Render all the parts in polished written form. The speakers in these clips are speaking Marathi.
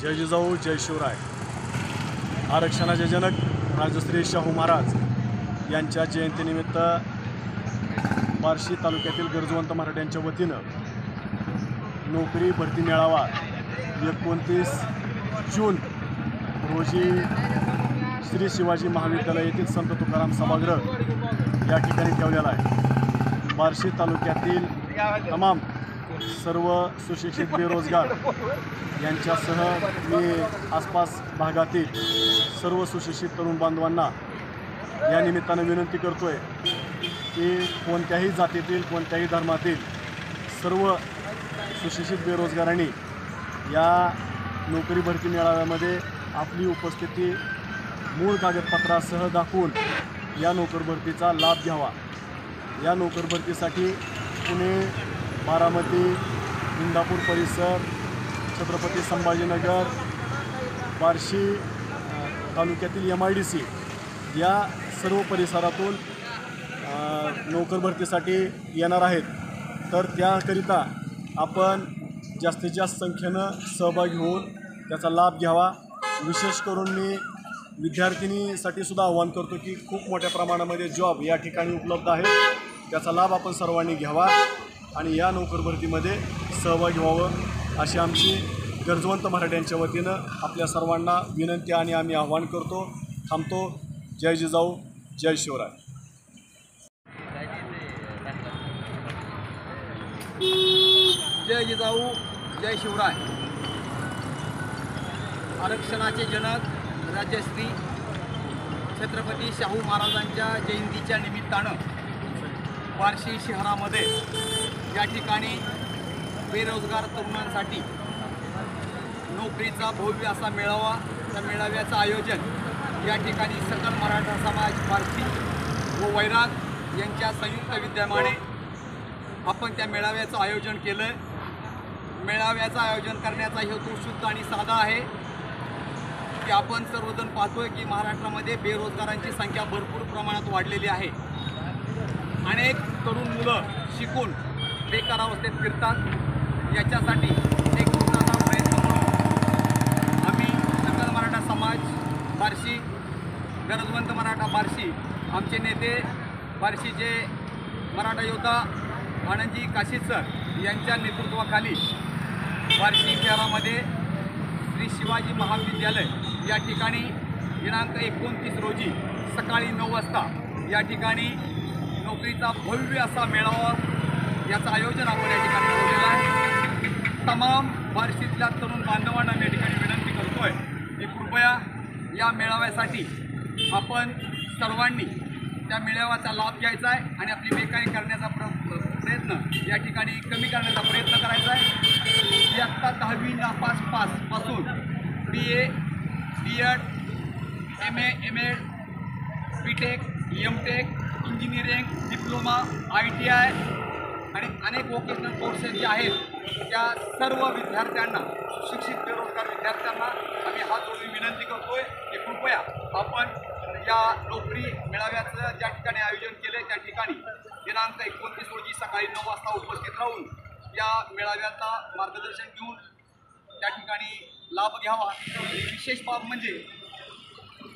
जय जिजाऊ जय शिवराय। आरक्षणाचे जनक राजश्री शाहू महाराज यांच्या जयंतीनिमित्त बार्शी तालुक्यातील गरजवंत मराठ्यांच्या वतीनं नोकरी भरती मेळावा 29 जून रोजी श्री शिवाजी महाविद्यालय येथील संत तुकाराम सभागृह या ठिकाणी ठेवलेला आहे। बार्शी तालुक्यातील तमाम सर्व सुशिक्षित बेरोजगार यांच्यासह मी आसपास भागातील सर्व सुशिक्षित तरुण बांधवांना या निमित्तानं विनंती करतोय की कोणत्याही जातीतील कोणत्याही धर्मातील सर्व सुशिक्षित बेरोजगारांनी या नोकरी भरती मेळाव्यामध्ये आपली उपस्थिती मूळ कागदपत्रासह दाखवून या नोकर भरतीचा लाभ घ्यावा। या नोकर भरतीसाठी पुणे, बारामती, इंदापूर परिसर, छत्रपती संभाजीनगर, बार्शी तालुक्यातील MIDC या सर्व परिसरातून नोकर भरतीसाठी येणार आहेत। तर त्याकरिता आपण जास्तीत जास्त संख्येनं सहभागी होऊन त्याचा लाभ घ्यावा। विशेष करून मी विद्यार्थिनीसाठी सुद्धा आवाहन करतो की खूप मोठ्या प्रमाणामध्ये जॉब या ठिकाणी उपलब्ध आहे, त्याचा लाभ आपण सर्वांनी घ्यावा आणि या नोकर भरतीमध्ये सहभागी व्हावं अशी आमची गरजवंत मराठ्यांच्या वतीनं आपल्या सर्वांना विनंती आणि आम्ही आवाहन करतो। थांबतो। जय जिजाऊ जय शिवराय। जय जिजाऊ जय शिवराय। आरक्षणाचे जनक राजश्री छत्रपती शाहू महाराजांच्या जयंतीच्या निमित्तानं बार्शी शहरामध्ये या ठिकाणी बेरोजगार तरुणांसाठी नोकरीचा भव्य असा मेळावा, त्या मेळाव्याचं आयोजन या ठिकाणी सकल मराठा समाज बार्शी व वैराग यांच्या संयुक्त विद्यमाने आपण त्या मेळाव्याचं आयोजन केलं। मेळाव्याचं आयोजन करण्याचा हेतू शुद्ध आणि साधा आहे की आपण सर्वजण पाहतोय की महाराष्ट्रामध्ये बेरोजगारांची संख्या भरपूर प्रमाणात वाढलेली आहे। अनेक तरुण मुलं शिकून बेकार अवस्थेत फिरतात। याच्यासाठी एक मोठा प्रयत्न म्हणून आम्ही सकल मराठा समाज बार्शी, गरजवंत मराठा बार्शी, आमचे नेते बार्शीचे मराठा योद्धा आनंदजी काशीद सर यांच्या नेतृत्वाखाली बार्शी शहरामध्ये श्री शिवाजी महाविद्यालय या ठिकाणी दिनांक 29 रोजी सकाळी 9 वाजता या ठिकाणी नोकरीचा भव्य असा मेळावा याचं आयोजन आपण या ठिकाणी ठेवलेलं आहे। तमाम बार्शीतल्या तरुण बांधवांना या ठिकाणी विनंती करतोय की कृपया या मेळाव्यासाठी आपण सर्वांनी त्या मेळाव्याचा लाभ घ्यायचा आहे आणि आपली बेकारी करण्याचा प्रयत्न या ठिकाणी कमी करण्याचा प्रयत्न करायचा आहे। इयत्ता 10वी नापास पासून BA, B.Ed, MA, MA, BTech, MTech, engineering, diploma, ITI आणि अनेक वोकेशनल कोर्सेस जे आहेत त्या सर्व विद्यार्थ्यांना, सुशिक्षित बेरोजगार विद्यार्थ्यांना आम्ही हात जोडून विनंती करतोय की कृपया आपण या नोकरी मेळाव्याचं ज्या ठिकाणी आयोजन केलं त्या ठिकाणी दिनांक 29 रोजी सकाळी 9 वाजता उपस्थित राहून या मेळाव्याचा मार्गदर्शन घेऊन त्या ठिकाणी लाभ घ्यावा। विशेष बाब म्हणजे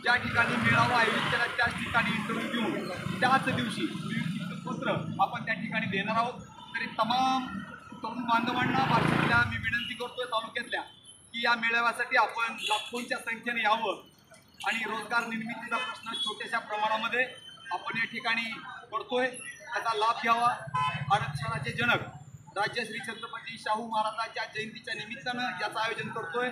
ज्या ठिकाणी मेळावा आयोजित केला त्याच ठिकाणी इंटरव्ह्यू घेऊन त्याच दिवशी पत्र आपण त्या ठिकाणी देणार आहोत। तरी तमाम तरुण बांधवांना बार्शीतल्या मी विनंती करतोय तालुक्यातल्या की या मेळाव्यासाठी आपण लाखोंच्या संख्येने यावं आणि रोजगार निर्मितीचा प्रश्न छोट्याशा प्रमाणामध्ये आपण या ठिकाणी करतोय, त्याचा लाभ घ्यावा। आरक्षणाचे जनक राजश्री छत्रपती शाहू महाराजांच्या जयंतीच्या निमित्तानं याचं आयोजन करतोय।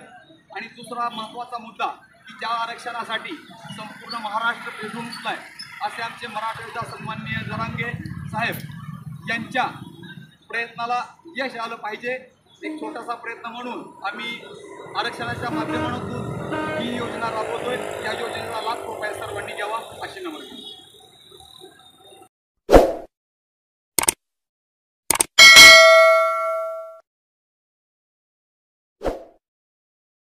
आणि दुसरा महत्त्वाचा मुद्दा की ज्या आरक्षणासाठी संपूर्ण महाराष्ट्र पेटून उठलाय असे आमचे मराठा योद्धा सन्माननीय जरांगे साहेब यांच्या प्रयत्नाला यश आलं पाहिजे। एक छोटासा प्रयत्न म्हणून आम्ही आरक्षणाच्या माध्यमातून ही योजना राबवतोय। या योजनेचा लाभ कृपया सर्वांनी घ्यावा अशी नम्र